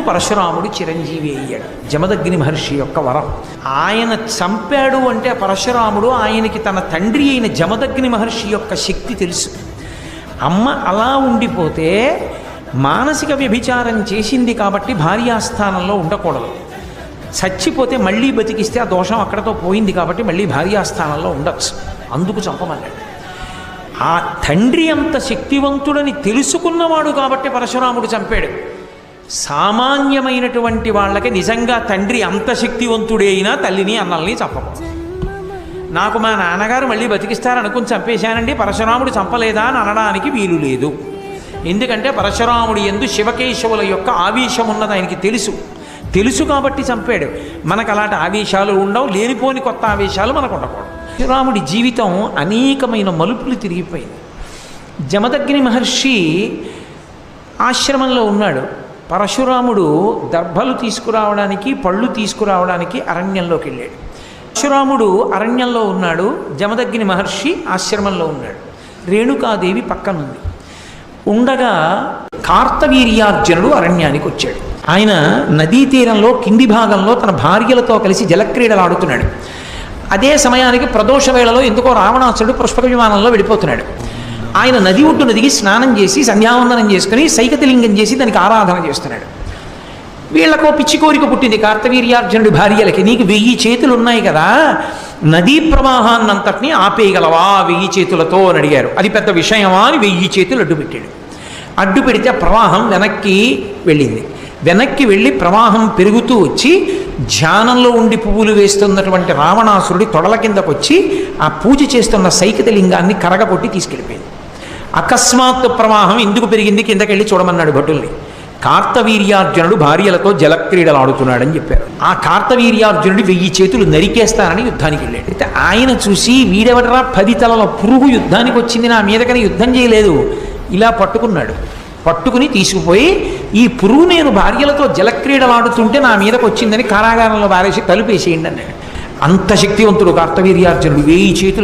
పరశురాముడు చిరంజీవి అయ్యాడు. జమదగ్ని మహర్షి యొక్క వరం. ఆయన చంపాడు అంటే పరశురాముడు ఆయనకి తన తండ్రి అయిన జమదగ్ని మహర్షి యొక్క శక్తి తెలుసు. అమ్మ అలా ఉండిపోతే మానసిక వ్యభిచారం చేసింది కాబట్టి భార్యాస్థానంలో ఉండకూడదు. చచ్చిపోతే మళ్ళీ బతికిస్తే ఆ దోషం అక్కడతో పోయింది కాబట్టి మళ్ళీ భార్యాస్థానంలో ఉండొచ్చు. అందుకు చంపమన్నాడు. ఆ తండ్రి అంత శక్తివంతుడని తెలుసుకున్నవాడు కాబట్టి పరశురాముడు చంపాడు. సామాన్యమైనటువంటి వాళ్ళకి నిజంగా తండ్రి అంత శక్తివంతుడే అయినా తల్లిని అన్నల్ని చంపకూడదు. నాకు మా నాన్నగారు మళ్ళీ బతికిస్తారనుకుని చంపేశానండి, పరశురాముడు చంపలేదా అని అనడానికి వీలు లేదు. ఎందుకంటే పరశురాముడి యందు శివకేశవుల యొక్క ఆవేశం ఉన్నది ఆయనకి తెలుసు కాబట్టి చంపాడు. మనకు అలాంటి ఆవేశాలు ఉండవు, లేనిపోని కొత్త ఆవేశాలు మనకు ఉండకూడదు. పరశురాముడి జీవితం అనేకమైన మలుపులు తిరిగిపోయింది. జమదగ్ని మహర్షి ఆశ్రమంలో ఉన్నాడు. పరశురాముడు దర్భలు తీసుకురావడానికి, పళ్ళు తీసుకురావడానికి అరణ్యంలోకి వెళ్ళాడు. పరశురాముడు అరణ్యంలో ఉన్నాడు, జమదగ్ని మహర్షి ఆశ్రమంలో ఉన్నాడు. రేణుకాదేవి పక్కనుంది. ఉండగా కార్తవీర్యార్జునుడు అరణ్యానికి వచ్చాడు. ఆయన నదీ తీరంలో కింది భాగంలో తన భార్యలతో కలిసి జలక్రీడలు ఆడుతున్నాడు. అదే సమయానికి ప్రదోష వేళలో ఎందుకో రావణాసురుడు పుష్పక విమానంలో వెళ్ళిపోతున్నాడు. ఆయన నది ఒడ్డున దిగి స్నానం చేసి సంధ్యావందనం చేసుకుని సైకతలింగం చేసి దానికి ఆరాధన చేస్తున్నాడు. వీళ్లకు పిచ్చి కోరిక పుట్టింది కార్తవీర్యార్జునుడి భార్యలకి. నీకు 1000 చేతులు ఉన్నాయి కదా, నదీ ప్రవాహాన్నంతటినీ ఆపేయగలవా 1000 చేతులతో అని అడిగారు. అది పెద్ద విషయమా అని 1000 చేతులు అడ్డుపెట్టాడు. అడ్డు పెడితే ప్రవాహం వెనక్కి వెళ్ళింది. వెనక్కి వెళ్ళి ప్రవాహం పెరుగుతూ వచ్చి ధ్యానంలో ఉండి పువ్వులు వేస్తున్నటువంటి రావణాసురుడి తొడల కిందకు వచ్చి ఆ పూజ చేస్తున్న సైకతలింగాన్ని కరగకొట్టి తీసుకెళ్ళిపోయింది. అకస్మాత్తు ప్రవాహం ఎందుకు పెరిగింది కిందకెళ్ళి చూడమన్నాడు భటుల్ని. కార్తవీర్యార్జునుడు భార్యలతో జలక్రీడలు ఆడుతున్నాడని చెప్పారు. ఆ కార్తవీర్యార్జునుడు 1000 చేతులు నరికేస్తానని యుద్ధానికి వెళ్ళాడు. అయితే ఆయన చూసి వీడెవడరా 10 తలల పురుగు యుద్ధానికి వచ్చింది నా మీదకని యుద్ధం చేయలేదు, ఇలా పట్టుకున్నాడు. పట్టుకుని తీసుకుపోయి ఈ పురుగు నేను భార్యలతో జలక్రీడలు ఆడుతుంటే నా మీదకు వచ్చిందని కారాగారంలో వారేసి తలుపేసేయండి అన్నాడు. అంత శక్తివంతుడు కార్తవీర్యార్జునుడు 1000 చేతులు